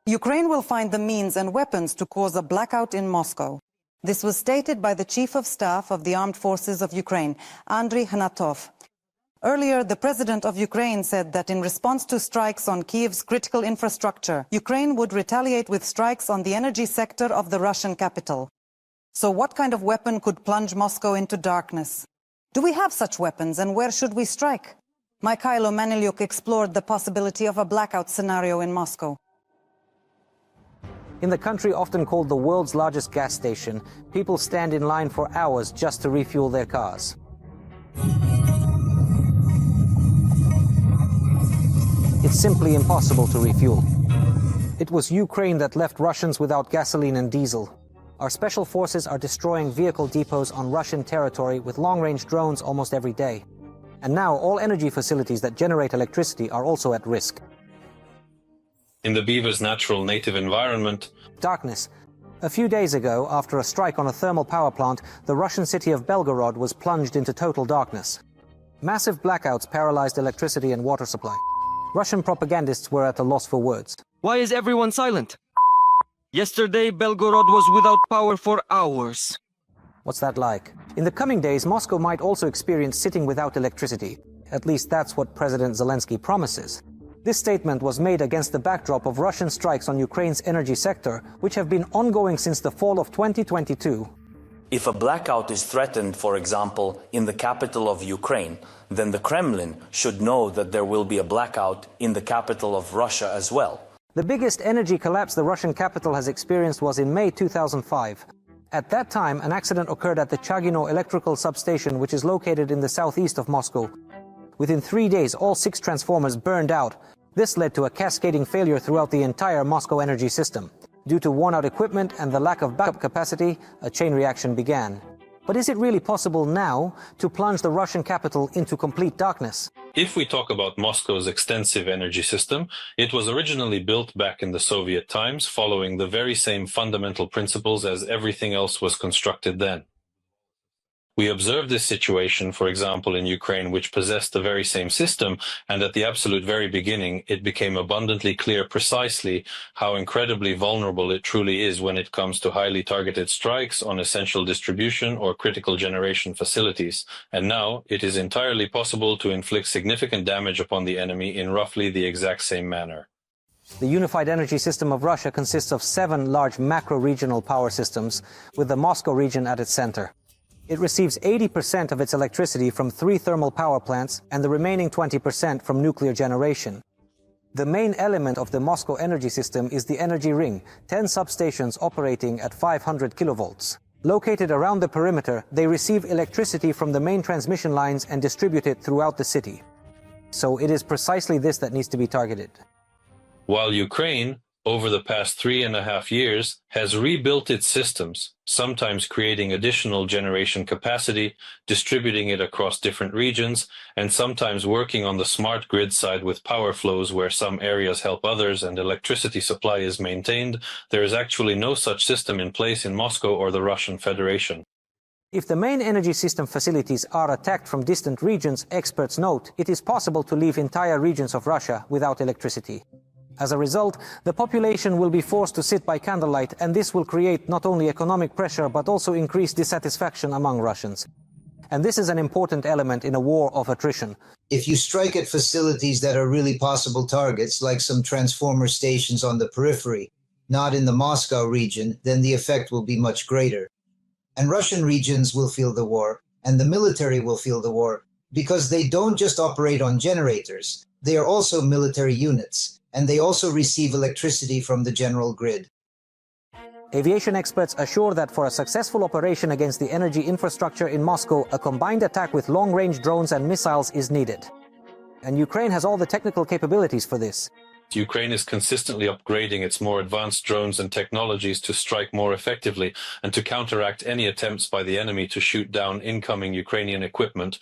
Ukraine will find the means and weapons to cause a blackout in Moscow. This was stated by the Chief of Staff of the Armed Forces of Ukraine, Andriy Gnativ. Earlier, the President of Ukraine said that in response to strikes on Kyiv's critical infrastructure, Ukraine would retaliate with strikes on the energy sector of the Russian capital. So what kind of weapon could plunge Moscow into darkness? Do we have such weapons, and where should we strike? Mikhailo Manilyuk explored the possibility of a blackout scenario in Moscow. In the country often called the world's largest gas station, people stand in line for hours just to refuel their cars. It's simply impossible to refuel. It was Ukraine that left Russians without gasoline and diesel. Our special forces are destroying vehicle depots on Russian territory with long-range drones almost every day. And now all energy facilities that generate electricity are also at risk. In the beaver's natural native environment. Darkness. A few days ago, after a strike on a thermal power plant, the Russian city of Belgorod was plunged into total darkness. Massive blackouts paralyzed electricity and water supply. Russian propagandists were at a loss for words. Why is everyone silent? Yesterday, Belgorod was without power for hours. What's that like? In the coming days, Moscow might also experience sitting without electricity. At least that's what President Zelensky promises. This statement was made against the backdrop of Russian strikes on Ukraine's energy sector, which have been ongoing since the fall of 2022. If a blackout is threatened, for example, in the capital of Ukraine, then the Kremlin should know that there will be a blackout in the capital of Russia as well. The biggest energy collapse the Russian capital has experienced was in May 2005. At that time, an accident occurred at the Chagino electrical substation, which is located in the southeast of Moscow. Within 3 days, all 6 transformers burned out. This led to a cascading failure throughout the entire Moscow energy system. Due to worn-out equipment and the lack of backup capacity, a chain reaction began. But is it really possible now to plunge the Russian capital into complete darkness? If we talk about Moscow's extensive energy system, it was originally built back in the Soviet times, following the very same fundamental principles as everything else was constructed then. We observed this situation, for example, in Ukraine, which possessed the very same system, and at the absolute very beginning, it became abundantly clear precisely how incredibly vulnerable it truly is when it comes to highly targeted strikes on essential distribution or critical generation facilities. And now, it is entirely possible to inflict significant damage upon the enemy in roughly the exact same manner. The unified energy system of Russia consists of 7 large macro-regional power systems, with the Moscow region at its center. It receives 80% of its electricity from 3 thermal power plants and the remaining 20% from nuclear generation. The main element of the Moscow energy system is the energy ring, 10 substations operating at 500 kilovolts. Located around the perimeter, they receive electricity from the main transmission lines and distribute it throughout the city. So it is precisely this that needs to be targeted. While Ukraine, over the past 3.5 years, has rebuilt its systems, sometimes creating additional generation capacity, distributing it across different regions, and sometimes working on the smart grid side with power flows where some areas help others and electricity supply is maintained, there is actually no such system in place in Moscow or the Russian Federation. If the main energy system facilities are attacked from distant regions, experts note, it is possible to leave entire regions of Russia without electricity. As a result, the population will be forced to sit by candlelight, and this will create not only economic pressure but also increased dissatisfaction among Russians. And this is an important element in a war of attrition. If you strike at facilities that are really possible targets, like some transformer stations on the periphery, not in the Moscow region, then the effect will be much greater. And Russian regions will feel the war, and the military will feel the war, because they don't just operate on generators, they are also military units. And they also receive electricity from the general grid. Aviation experts assure that for a successful operation against the energy infrastructure in Moscow, a combined attack with long-range drones and missiles is needed. And Ukraine has all the technical capabilities for this. Ukraine is consistently upgrading its more advanced drones and technologies to strike more effectively and to counteract any attempts by the enemy to shoot down incoming Ukrainian equipment,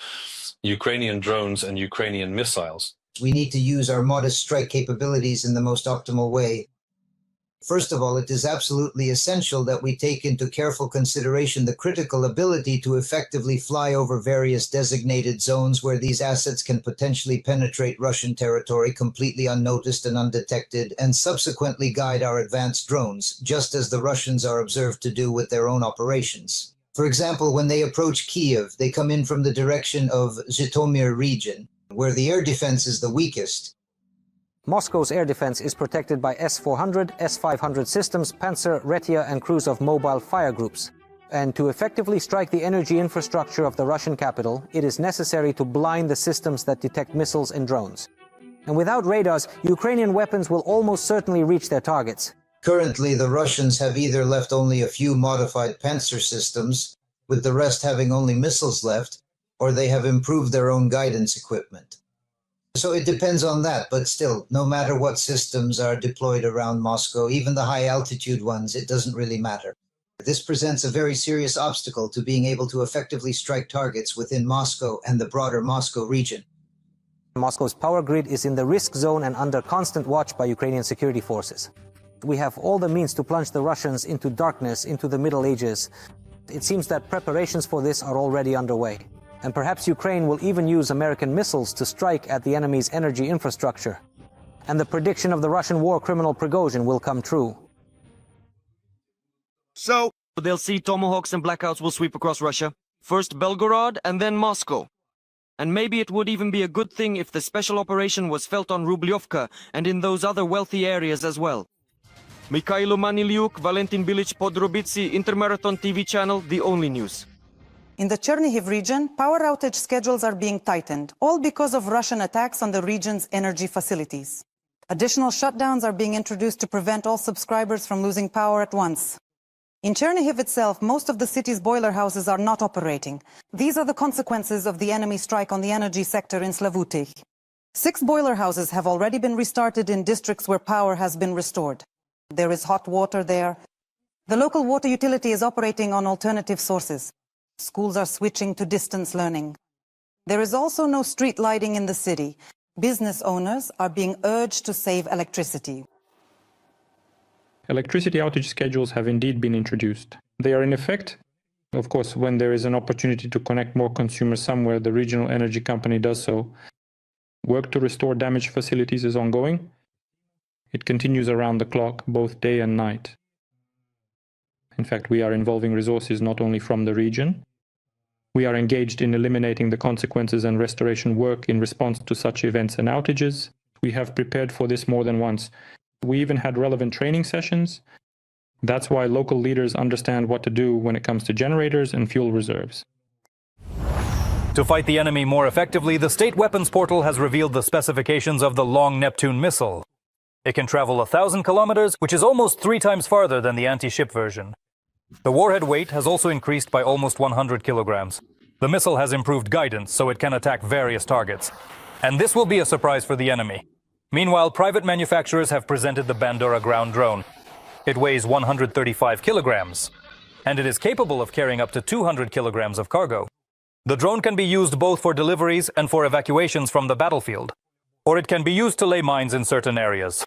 Ukrainian drones and Ukrainian missiles. We need to use our modest strike capabilities in the most optimal way. First of all, it is absolutely essential that we take into careful consideration the critical ability to effectively fly over various designated zones where these assets can potentially penetrate Russian territory completely unnoticed and undetected, and subsequently guide our advanced drones, just as the Russians are observed to do with their own operations. For example, when they approach Kiev, they come in from the direction of Zhytomyr region, where the air defense is the weakest. Moscow's air defense is protected by S-400, S-500 systems, Panzer, Retia, and crews of mobile fire groups. And to effectively strike the energy infrastructure of the Russian capital, it is necessary to blind the systems that detect missiles and drones. And without radars, Ukrainian weapons will almost certainly reach their targets. Currently, the Russians have either left only a few modified Panzer systems, with the rest having only missiles left, or they have improved their own guidance equipment. So it depends on that, but still, no matter what systems are deployed around Moscow, even the high-altitude ones, it doesn't really matter. This presents a very serious obstacle to being able to effectively strike targets within Moscow and the broader Moscow region. Moscow's power grid is in the risk zone and under constant watch by Ukrainian security forces. We have all the means to plunge the Russians into darkness, into the Middle Ages. It seems that preparations for this are already underway. And perhaps Ukraine will even use American missiles to strike at the enemy's energy infrastructure. And the prediction of the Russian war criminal Prigozhin will come true. So they'll see Tomahawks and Blackouts will sweep across Russia. First Belgorod and then Moscow. And maybe it would even be a good thing if the special operation was felt on Rubliovka and in those other wealthy areas as well. Mikhailo Maniliuk, Valentin Bilic, Podrobitsi, Intermarathon TV channel, The Only News. In the Chernihiv region, power outage schedules are being tightened, all because of Russian attacks on the region's energy facilities. Additional shutdowns are being introduced to prevent all subscribers from losing power at once. In Chernihiv itself, most of the city's boiler houses are not operating. These are the consequences of the enemy strike on the energy sector in Slavutych. 6 boiler houses have already been restarted in districts where power has been restored. There is hot water there. The local water utility is operating on alternative sources. Schools are switching to distance learning. There is also no street lighting in the city. Business owners are being urged to save electricity. Electricity outage schedules have indeed been introduced. They are in effect. Of course, when there is an opportunity to connect more consumers somewhere, the regional energy company does so. Work to restore damaged facilities is ongoing. It continues around the clock, both day and night. In fact, we are involving resources not only from the region. We are engaged in eliminating the consequences and restoration work in response to such events and outages. We have prepared for this more than once. We even had relevant training sessions. That's why local leaders understand what to do when it comes to generators and fuel reserves. To fight the enemy more effectively, the State Weapons Portal has revealed the specifications of the Long Neptune missile. It can travel 1,000 kilometers, which is almost 3 times farther than the anti-ship version. The warhead weight has also increased by almost 100 kilograms. The missile has improved guidance, so it can attack various targets. And this will be a surprise for the enemy. Meanwhile, private manufacturers have presented the Bandura ground drone. It weighs 135 kilograms, and it is capable of carrying up to 200 kilograms of cargo. The drone can be used both for deliveries and for evacuations from the battlefield, or it can be used to lay mines in certain areas.